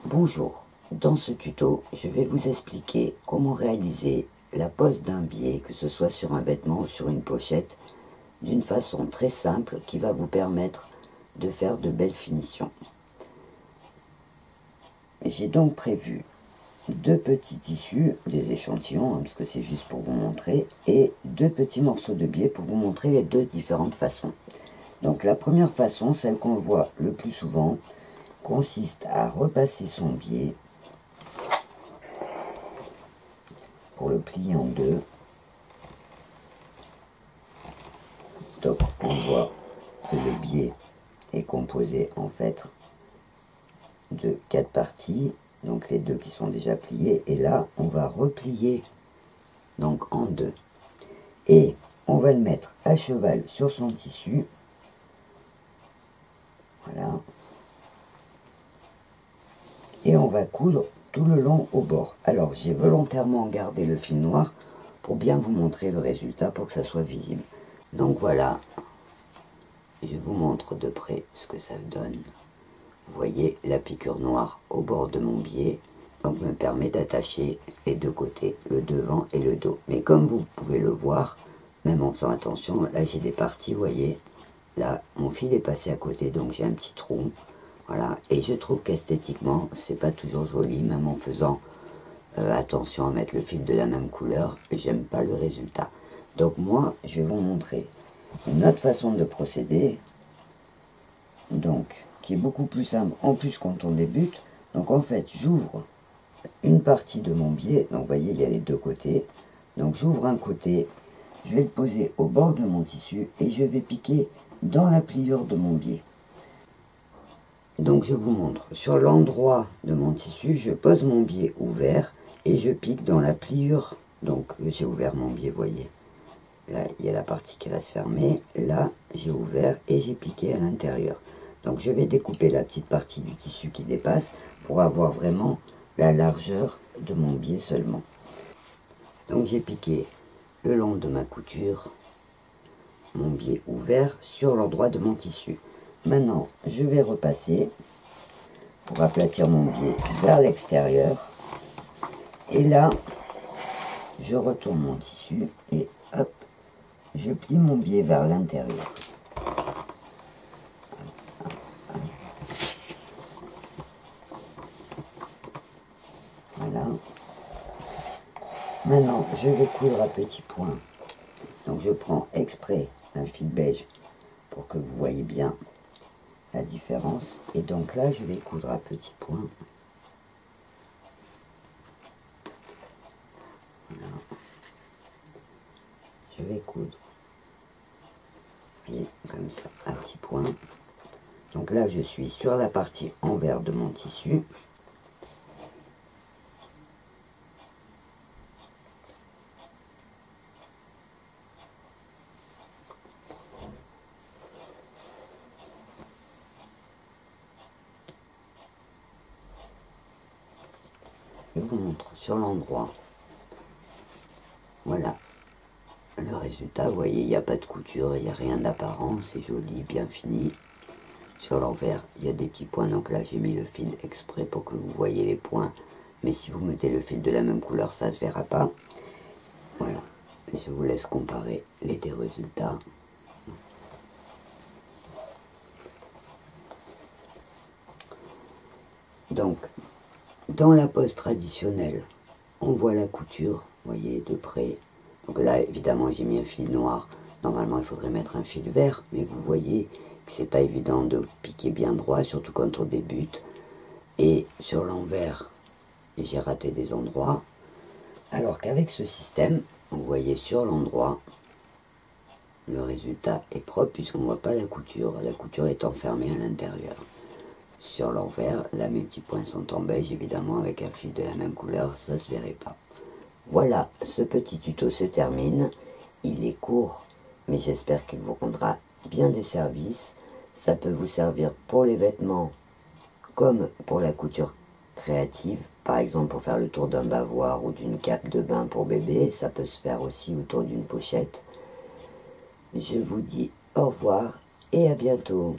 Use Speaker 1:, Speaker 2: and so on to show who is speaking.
Speaker 1: Bonjour, dans ce tuto, je vais vous expliquer comment réaliser la pose d'un biais, que ce soit sur un vêtement ou sur une pochette, d'une façon très simple qui va vous permettre de faire de belles finitions. J'ai donc prévu deux petits tissus, des échantillons, parce que c'est juste pour vous montrer, et deux petits morceaux de biais pour vous montrer les deux différentes façons. Donc la première façon, celle qu'on voit le plus souvent, consiste à repasser son biais pour le plier en deux. Donc on voit que le biais est composé en fait de 4 parties, donc les deux qui sont déjà pliées, et là on va replier donc en deux. Et on va le mettre à cheval sur son tissu. Voilà. Et on va coudre tout le long au bord. Alors j'ai volontairement gardé le fil noir pour bien vous montrer le résultat, pour que ça soit visible. Donc voilà, je vous montre de près ce que ça donne. Vous voyez la piqûre noire au bord de mon biais, donc me permet d'attacher les deux côtés, le devant et le dos. Mais comme vous pouvez le voir, même en faisant attention, là j'ai des parties, vous voyez, là mon fil est passé à côté, donc j'ai un petit trou. Voilà, et je trouve qu'esthétiquement, c'est pas toujours joli, même en faisant attention à mettre le fil de la même couleur, j'aime pas le résultat. Donc moi, je vais vous montrer une autre façon de procéder, donc, qui est beaucoup plus simple, en plus quand on débute. Donc en fait, j'ouvre une partie de mon biais, donc vous voyez, il y a les deux côtés. Donc j'ouvre un côté, je vais le poser au bord de mon tissu, et je vais piquer dans la pliure de mon biais. Donc je vous montre, sur l'endroit de mon tissu, je pose mon biais ouvert et je pique dans la pliure. Donc j'ai ouvert mon biais, vous voyez. Là, il y a la partie qui reste fermée. Là, j'ai ouvert et j'ai piqué à l'intérieur. Donc je vais découper la petite partie du tissu qui dépasse pour avoir vraiment la largeur de mon biais seulement. Donc j'ai piqué le long de ma couture mon biais ouvert sur l'endroit de mon tissu. Maintenant, je vais repasser pour aplatir mon biais vers l'extérieur. Et là, je retourne mon tissu et hop, je plie mon biais vers l'intérieur. Voilà. Maintenant, je vais coudre à petits points. Donc je prends exprès un fil beige pour que vous voyez bien la différence. Et donc là, je vais coudre à petits points. Voilà. Je vais coudre, vous voyez, comme ça, à petits points. Donc là, je suis sur la partie envers de mon tissu. Je vous montre sur l'endroit. Voilà le résultat. Vous voyez, il n'y a pas de couture, il n'y a rien d'apparent, c'est joli, bien fini. Sur l'envers, il y a des petits points, donc là j'ai mis le fil exprès pour que vous voyez les points. Mais si vous mettez le fil de la même couleur, ça ne se verra pas. Voilà, je vous laisse comparer les deux résultats. Donc, dans la pose traditionnelle, on voit la couture, vous voyez, de près. Donc là, évidemment, j'ai mis un fil noir. Normalement, il faudrait mettre un fil vert, mais vous voyez que c'est pas évident de piquer bien droit, surtout quand on débute. Et sur l'envers, j'ai raté des endroits. Alors qu'avec ce système, vous voyez sur l'endroit, le résultat est propre puisqu'on ne voit pas la couture est enfermée à l'intérieur. Sur l'envers, là mes petits points sont en beige, évidemment avec un fil de la même couleur, ça ne se verrait pas. Voilà, ce petit tuto se termine. Il est court, mais j'espère qu'il vous rendra bien des services. Ça peut vous servir pour les vêtements comme pour la couture créative. Par exemple, pour faire le tour d'un bavoir ou d'une cape de bain pour bébé. Ça peut se faire aussi autour d'une pochette. Je vous dis au revoir et à bientôt.